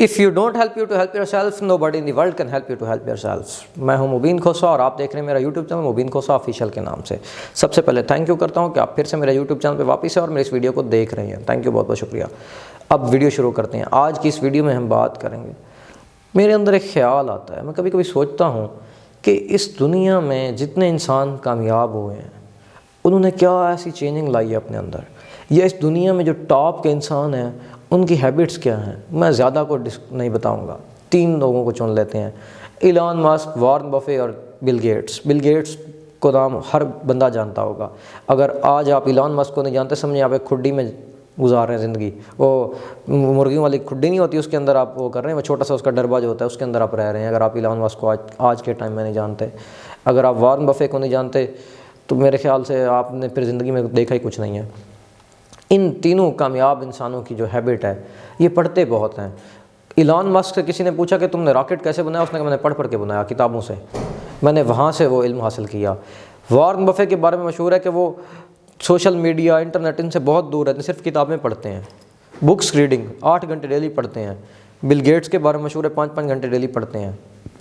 If you don't help you to help yourself, nobody in the world can help you to help yourself. میں ہوں مبین کھوسا اور آپ دیکھ رہے ہیں میرا یوٹیوب چینل مبین کھوسا آفیشیل کے نام سے. سب سے پہلے تھینک یو کرتا ہوں کہ آپ پھر سے میرے یوٹیوب چینل پہ واپس ہیں اور میرے اس ویڈیو کو دیکھ رہے ہیں. تھینک یو، بہت بہت شکریہ. اب ویڈیو شروع کرتے ہیں. آج کی اس ویڈیو میں ہم بات کریں گے، میرے اندر ایک خیال آتا ہے، میں کبھی کبھی سوچتا ہوں کہ اس دنیا میں جتنے انسان کامیاب ہوئے ہیں انہوں نے کیا ایسی چینجنگ لائی ہے اپنے اندر، یا اس دنیا میں جو ٹاپ کے انسان ہیں ان کی ہیبٹس کیا ہیں. میں زیادہ کو نہیں بتاؤں گا، 3 لوگوں کو چن لیتے ہیں: ایلان ماسک، وارن بفے اور بل گیٹس. بل گیٹس کو نام ہر بندہ جانتا ہوگا. اگر آج آپ ایلان ماسک کو نہیں جانتے، سمجھیں آپ ایک کھڈی میں گزار رہے ہیں زندگی. وہ مرغیوں والی کھڈی نہیں ہوتی، اس کے اندر آپ وہ کر رہے ہیں، وہ چھوٹا سا اس کا ڈربا جو ہوتا ہے اس کے اندر آپ رہ رہے ہیں. اگر آپ ایلان ماسک کو آج کے ٹائم میں نہیں جانتے، اگر آپ وارن بفے کو نہیں جانتے، تو میرے خیال سے آپ نے پھر زندگی میں دیکھا ہی کچھ نہیں ہے. ان تینوں کامیاب انسانوں کی جو ہیبٹ ہے، یہ پڑھتے بہت ہیں. ایلان ماسک سے کسی نے پوچھا کہ تم نے راکٹ کیسے بنایا، اس نے کہا میں نے پڑھ کے بنایا، کتابوں سے، میں نے وہاں سے وہ علم حاصل کیا. وارن بفے کے بارے میں مشہور ہے کہ وہ سوشل میڈیا، انٹرنیٹ، ان سے بہت دور رہتے ہیں، صرف کتابیں پڑھتے ہیں، بکس ریڈنگ 8 گھنٹے ڈیلی پڑھتے ہیں. بل گیٹس کے بارے میں مشہور ہے 5 گھنٹے ڈیلی پڑھتے ہیں.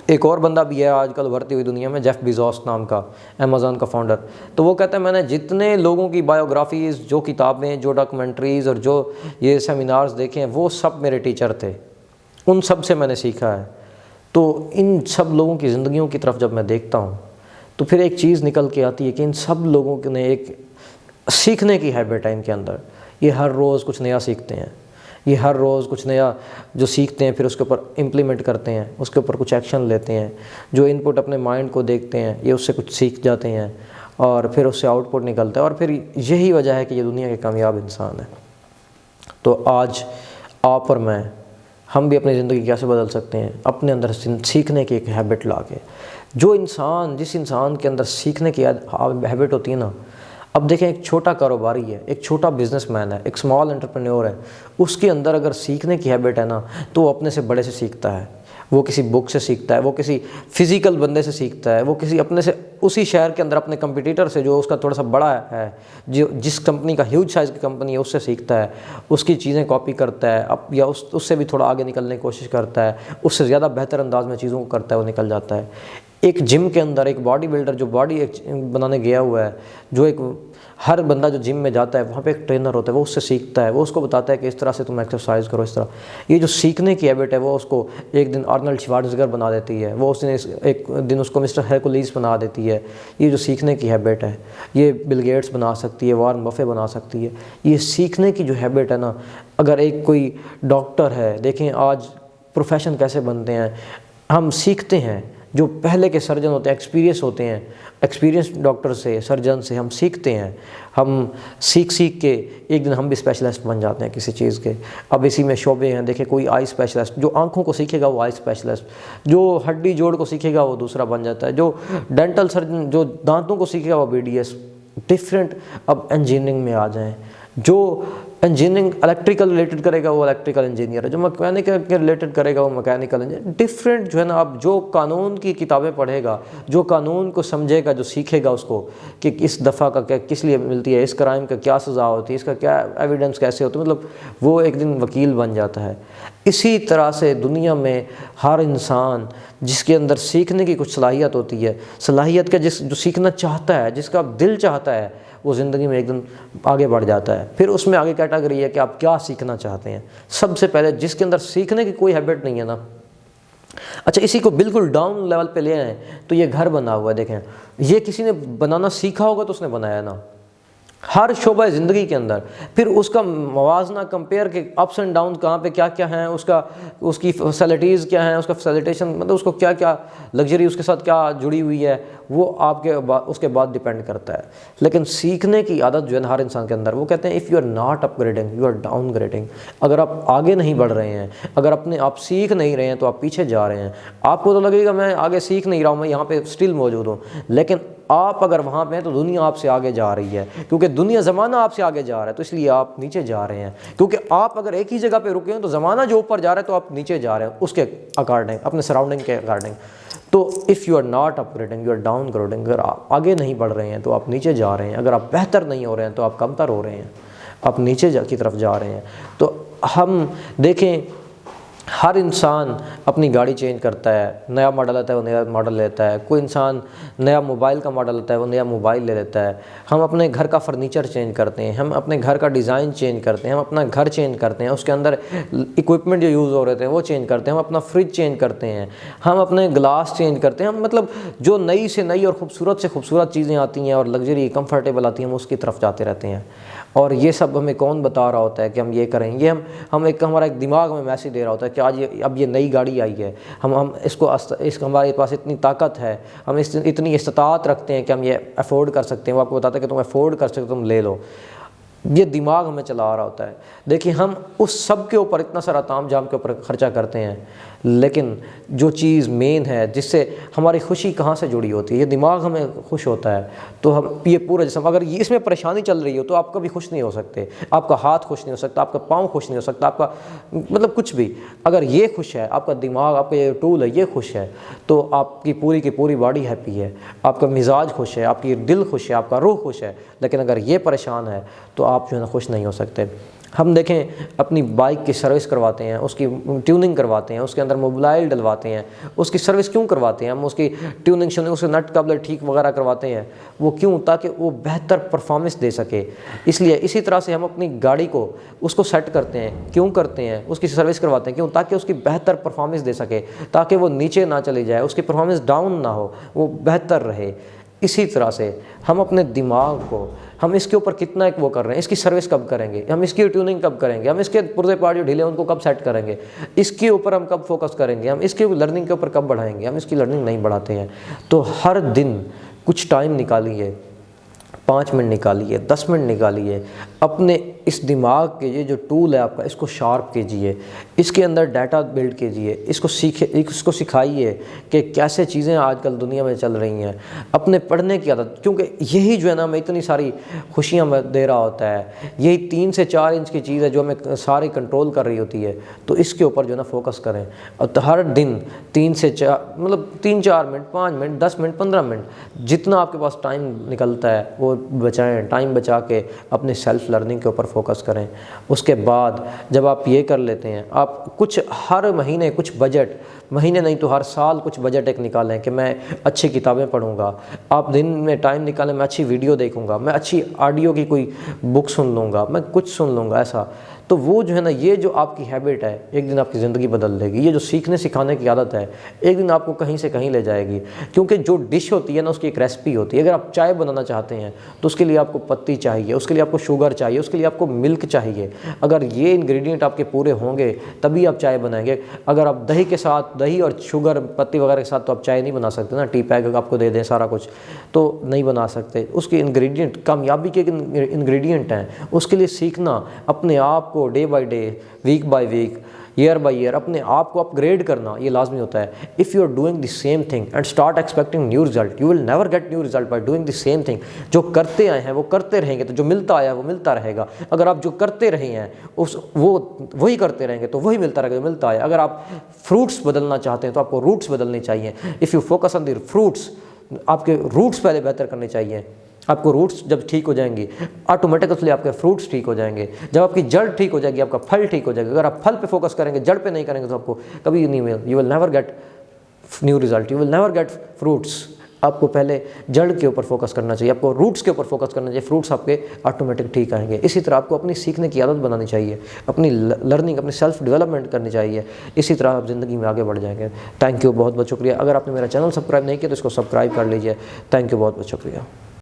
ایک اور بندہ بھی ہے آج کل ابھرتی ہوئی دنیا میں، جیف بیزوس نام کا، امیزون کا فاؤنڈر. تو وہ کہتا ہے میں نے جتنے لوگوں کی بایوگرافیز، جو کتابیں، جو ڈاکومنٹریز اور جو یہ سیمینارز دیکھے ہیں، وہ سب میرے ٹیچر تھے، ان سب سے میں نے سیکھا ہے. تو ان سب لوگوں کی زندگیوں کی طرف جب میں دیکھتا ہوں تو پھر ایک چیز نکل کے آتی ہے کہ ان سب لوگوں نے ایک سیکھنے کی ہیبٹ ہے ان کے اندر. یہ ہر روز کچھ نیا سیکھتے ہیں، یہ ہر روز کچھ نیا جو سیکھتے ہیں پھر اس کے اوپر امپلیمنٹ کرتے ہیں، اس کے اوپر کچھ ایکشن لیتے ہیں. جو ان پٹ اپنے مائنڈ کو دیکھتے ہیں، یہ اس سے کچھ سیکھ جاتے ہیں اور پھر اس سے آؤٹ پٹ نکلتا ہے. اور پھر یہی وجہ ہے کہ یہ دنیا کے کامیاب انسان ہیں. تو آج آپ اور میں، ہم بھی اپنی زندگی کیسے بدل سکتے ہیں؟ اپنے اندر سیکھنے کی ایک ہیبٹ لا کے. جس انسان کے اندر سیکھنے کی ہیبٹ ہوتی ہے نا، اب دیکھیں ایک چھوٹا کاروباری ہے، ایک چھوٹا بزنس مین ہے، ایک اسمال انٹرپرینور ہے، اس کے اندر اگر سیکھنے کی ہیبٹ ہے نا تو وہ اپنے سے بڑے سے سیکھتا ہے. وہ کسی بک سے سیکھتا ہے، وہ کسی فزیکل بندے سے سیکھتا ہے، وہ کسی اپنے سے اسی شہر کے اندر اپنے کمپٹیٹر سے جو اس کا تھوڑا سا بڑا ہے، جس کمپنی کا ہیوج سائز کی کمپنی ہے، اس سے سیکھتا ہے، اس کی چیزیں کاپی کرتا ہے، یا اس سے بھی تھوڑا آگے نکلنے کی کوشش کرتا ہے، اس سے زیادہ بہتر انداز میں چیزوں کو کرتا ہے، وہ نکل جاتا ہے. ایک جم کے اندر ایک باڈی بلڈر جو باڈی بنانے گیا ہوا ہے، جو ایک ہر بندہ جو جم میں جاتا ہے وہاں پہ ایک ٹرینر ہوتا ہے، وہ اس سے سیکھتا ہے، وہ اس کو بتاتا ہے کہ اس طرح سے تم ایکسرسائز کرو، اس طرح. یہ جو سیکھنے کی ہیبٹ ہے وہ اس کو ایک دن آرنلڈ شوارزنیگر بنا دیتی ہے، وہ ایک دن اس کو مسٹر ہیرکولیز بنا دیتی ہے. یہ جو سیکھنے کی ہیبٹ ہے یہ بل گیٹس بنا سکتی ہے، وارن بفے بنا سکتی ہے. یہ سیکھنے کی جو ہیبٹ ہے نا، اگر ایک کوئی ڈاکٹر ہے، دیکھیں آج پروفیشن کیسے بنتے ہیں، ہم سیکھتے ہیں. جو پہلے کے سرجن ہوتے ہیں، ایکسپیرینس ہوتے ہیں، ایکسپیرینس ڈاکٹر سے، سرجن سے ہم سیکھتے ہیں. ہم سیکھ کے ایک دن ہم بھی اسپیشلسٹ بن جاتے ہیں کسی چیز کے. اب اسی میں شعبے ہیں، دیکھیں کوئی آئی اسپیشلسٹ، جو آنکھوں کو سیکھے گا وہ آئی اسپیشلسٹ، جو ہڈی جوڑ کو سیکھے گا وہ دوسرا بن جاتا ہے، جو ڈینٹل سرجن جو دانتوں کو سیکھے گا وہ BDS. ڈفرینٹ. اب انجینئرنگ میں آ جائیں، جو انجینئرنگ الیکٹریکل ریلیٹڈ کرے گا وہ الیکٹریکل انجینئر ہے، جو میکینیکل کے ریلیٹڈ کرے گا وہ میکینیکل انجینئر. ڈفرینٹ جو ہے نا. اب جو قانون کی کتابیں پڑھے گا، جو قانون کو سمجھے گا، جو سیکھے گا اس کو کہ اس دفعہ کا کیا کس لیے ملتی ہے، اس کرائم کا کیا سزا ہوتی ہے، اس کا کیا ایویڈنس کیسے ہوتا ہے، مطلب وہ ایک دن وکیل بن جاتا ہے. اسی طرح سے دنیا میں ہر انسان جس کے اندر سیکھنے کی کچھ صلاحیت ہوتی ہے، صلاحیت کا جو سیکھنا چاہتا ہے، جس کا دل چاہتا ہے، وہ زندگی میں ایک دن آگے بڑھ جاتا ہے. پھر اس میں آگے کیٹیگری ہے کہ آپ کیا سیکھنا چاہتے ہیں. سب سے پہلے جس کے اندر سیکھنے کی کوئی ہیبٹ نہیں ہے نا، اچھا اسی کو بالکل ڈاؤن لیول پہ لے آئیں تو یہ گھر بنا ہوا ہے، دیکھیں یہ کسی نے بنانا سیکھا ہوگا تو اس نے بنایا نا. ہر شعبہ زندگی کے اندر پھر اس کا موازنہ کمپیئر کے اپس اینڈ ڈاؤن کہاں پہ کیا کیا ہیں، اس کی فیسلٹیز کیا ہیں، اس کا فیسلٹیشن مطلب اس کو کیا کیا لگژری اس کے ساتھ کیا جڑی ہوئی ہے، وہ آپ کے اس کے بعد ڈیپینڈ کرتا ہے. لیکن سیکھنے کی عادت جو ہے نا ہر انسان کے اندر، وہ کہتے ہیں if you are not upgrading you are downgrading. اگر آپ آگے نہیں بڑھ رہے ہیں، اگر آپ سیکھ نہیں رہے ہیں تو آپ پیچھے جا رہے ہیں. آپ کو تو لگے گا میں آگے سیکھ نہیں رہا ہوں، میں یہاں پہ اسٹل موجود ہوں، لیکن آپ اگر وہاں پہ ہیں تو دنیا آپ سے آگے جا رہی ہے، کیونکہ دنیا زمانہ آپ سے آگے جا رہا ہے، تو اس لیے آپ نیچے جا رہے ہیں. کیونکہ آپ اگر ایک ہی جگہ پہ رکے ہیں تو زمانہ جو اوپر جا رہا ہے تو آپ نیچے جا رہے ہیں اس کے اکارڈنگ، اپنے سراؤنڈنگ کے اکارڈنگ. تو if you are not upgrading you are downgrading. اگر آپ آگے نہیں بڑھ رہے ہیں تو آپ نیچے جا رہے ہیں، اگر آپ بہتر نہیں ہو رہے ہیں تو آپ کمتر ہو رہے ہیں، آپ نیچے کی طرف جا رہے ہیں. تو ہم دیکھیں ہر انسان اپنی گاڑی چینج کرتا ہے، نیا ماڈل آتا ہے وہ نیا ماڈل لیتا ہے، کوئی انسان نیا موبائل کا ماڈل آتا ہے وہ نیا موبائل لے لیتا ہے، ہم اپنے گھر کا فرنیچر چینج کرتے ہیں، ہم اپنے گھر کا ڈیزائن چینج کرتے ہیں، ہم اپنا گھر چینج کرتے ہیں، اس کے اندر اکوپمنٹ جو یوز ہو رہے تھے وہ چینج کرتے ہیں، ہم اپنا فریج چینج کرتے ہیں، ہم اپنے گلاس چینج کرتے ہیں، ہم مطلب جو نئی سے نئی اور خوبصورت سے خوبصورت چیزیں آتی ہیں اور لگژری کمفرٹیبل آتی ہیں ہم اس کی طرف جاتے رہتے ہیں۔ اور یہ سب ہمیں کون بتا رہا ہوتا ہے کہ ہم یہ کریں؟ یہ ہم ہمارا ایک دماغ میں میسیج دے رہا ہوتا ہے کہ آج اب یہ نئی گاڑی آئی ہے، ہم اس ہمارے پاس اتنی طاقت ہے، ہم اتنی استطاعت رکھتے ہیں کہ ہم یہ افورڈ کر سکتے ہیں، وہ آپ کو بتاتا ہے کہ تم افورڈ کر سکتے ہو، تم لے لو۔ یہ دماغ ہمیں چلا رہا ہوتا ہے۔ دیکھیں ہم اس سب کے اوپر اتنا سارا تام جام کے اوپر خرچہ کرتے ہیں، لیکن جو چیز مین ہے جس سے ہماری خوشی کہاں سے جڑی ہوتی ہے، یہ دماغ ہمیں خوش ہوتا ہے تو ہم یہ پورا جسم، اگر اس میں پریشانی چل رہی ہو تو آپ کبھی خوش نہیں ہو سکتے، آپ کا ہاتھ خوش نہیں ہو سکتا، آپ کا پاؤں خوش نہیں ہو سکتا، آپ کا مطلب کچھ بھی۔ اگر یہ خوش ہے، آپ کا دماغ، آپ کا یہ ٹول ہے یہ خوش ہے تو آپ کی پوری باڈی ہیپی ہے، آپ کا مزاج خوش ہے، آپ کی دل خوش ہے، آپ کا روح خوش ہے۔ لیکن اگر یہ پریشان ہے تو آپ جو ہے نا خوش نہیں ہو سکتے۔ ہم دیکھیں اپنی بائک کی سروس کرواتے ہیں، اس کی ٹیوننگ کرواتے ہیں، اس کے اندر موبائل ڈلواتے ہیں، اس کی سروس کیوں کرواتے ہیں؟ ہم اس کی ٹیوننگ اس کے نٹ قبل ٹھیک وغیرہ کرواتے ہیں، وہ کیوں؟ تاکہ وہ بہتر پرفارمنس دے سکے۔ اس لیے اسی طرح سے ہم اپنی گاڑی کو اس کو سیٹ کرتے ہیں، کیوں کرتے ہیں؟ اس کی سروس کرواتے ہیں، کیوں؟ تاکہ اس کی بہتر پرفارمنس دے سکے، تاکہ وہ نیچے نہ چلی جائے، اس کی پرفارمنس ڈاؤن نہ ہو، وہ بہتر رہے۔ اسی طرح سے ہم اپنے دماغ کو، ہم اس کے اوپر کتنا ایک وہ کر رہے ہیں، اس کی سروس کب کریں گے، ہم اس کی ٹیوننگ کب کریں گے، ہم اس کے پرزے پار جو ڈھیلے ہیں ان کو کب سیٹ کریں گے، اس کے اوپر ہم کب فوکس کریں گے، ہم اس کی لرننگ کے اوپر کب بڑھائیں گے۔ ہم اس کی لرننگ نہیں بڑھاتے ہیں۔ تو ہر دن کچھ ٹائم نکالیے، 5 منٹ نکالیے، 10 منٹ نکالیے، اپنے اس دماغ کے یہ جو ٹول ہے آپ کا اس کو شارپ کیجئے، اس کے اندر ڈیٹا بلڈ کیجئے، اس کو سکھائیے کہ کیسے چیزیں آج کل دنیا میں چل رہی ہیں۔ اپنے پڑھنے کی عادت، کیونکہ یہی جو ہے نا ہمیں اتنی ساری خوشیاں دے رہا ہوتا ہے، یہی 3 سے 4 انچ کی چیز ہے جو ہمیں سارے کنٹرول کر رہی ہوتی ہے، تو اس کے اوپر جو ہے نا فوکس کریں۔ اور ہر دن 3 سے 4 مطلب 3-4 منٹ، 5 منٹ، 10 منٹ، 15 منٹ، جتنا آپ کے پاس ٹائم نکلتا ہے وہ بچائیں، ٹائم بچا کے اپنے سیلف لرننگ کے اوپر فوکس کریں۔ اس کے بعد جب آپ یہ کر لیتے ہیں، آپ کچھ ہر مہینے کچھ بجٹ، مہینے نہیں تو ہر سال کچھ بجٹ ایک نکالیں کہ میں اچھی کتابیں پڑھوں گا، آپ دن میں ٹائم نکالیں، میں اچھی ویڈیو دیکھوں گا، میں اچھی آڈیو کی کوئی بک سن لوں گا، میں کچھ سن لوں گا ایسا۔ تو وہ جو ہے نا یہ جو آپ کی ہیبٹ ہے ایک دن آپ کی زندگی بدل دے گی۔ یہ جو سیکھنے سکھانے کی عادت ہے ایک دن آپ کو کہیں سے کہیں لے جائے گی، کیونکہ جو ڈش ہوتی ہے نا اس کی ایک ریسپی ہوتی ہے۔ اگر آپ چائے بنانا چاہتے ہیں تو اس کے لیے آپ کو پتی چاہیے، اس کے لیے آپ کو شوگر چاہیے، اس کے لیے آپ کو ملک چاہیے۔ اگر یہ انگریڈینٹ آپ کے پورے ہوں گے تبھی آپ چائے بنائیں گے۔ اگر آپ دہی کے ساتھ، دہی اور شوگر پتی وغیرہ کے ساتھ تو آپ چائے نہیں بنا سکتے نا، ٹی پیک آپ کو دے دیں سارا کچھ تو نہیں بنا سکتے۔ اس کے انگریڈینٹ کامیابی کے انگریڈینٹ ہیں، اس کے لیے سیکھنا، اپنے آپ کو day by day, week by week, year by year اپنے آپ کو اپ گریڈ کرنا یہ لازمی ہوتا ہے۔ If you are doing the same thing and start expecting new result, you will never get new result by doing the same thing. جو کرتے آئے ہیں وہ کرتے رہیں گے تو جو ملتا آیا ہے وہ ملتا رہے گا۔ اگر آپ جو کرتے رہے ہیں وہی کرتے رہیں گے تو وہی ملتا رہے گا جو ملتا آیا۔ اگر آپ فروٹس بدلنا چاہتے ہیں تو آپ کو روٹس بدلنے چاہیے۔ If you focus on the fruits, آپ کے روٹس پہلے بہتر کرنے چاہیے۔ آپ کو روٹس جب ٹھیک ہو جائیں گی آٹومیٹکلی آپ کے فروٹس ٹھیک ہو جائیں گے۔ جب آپ کی جڑ ٹھیک ہو جائے گی آپ کا پھل ٹھیک ہو جائے گا۔ اگر آپ پھل پہ فوکس کریں گے جڑ پہ نہیں کریں گے تو آپ کو کبھی نہیں مل، you will never get new result, you will never get fruits. آپ کو پہلے جڑ کے اوپر فوکس کرنا چاہیے، آپ کو روٹس کے اوپر فوکس کرنا چاہیے، فروٹس آپ کے آٹومیٹک ٹھیک آئیں گے۔ اسی طرح آپ کو اپنی سیکھنے کی عادت بنانی چاہیے، اپنی لرننگ، اپنی سیلف ڈیولپمنٹ کرنی چاہیے۔ اسی طرح آپ زندگی میں آگے بڑھ جائیں گے۔ تھینک یو، بہت بہت شکریہ۔ اگر آپ نے میرا چینل سبسکرائب نہیں کیا تو اس کو سبسکرائب کر لیجیے۔ تھینک یو، بہت بہت شکریہ۔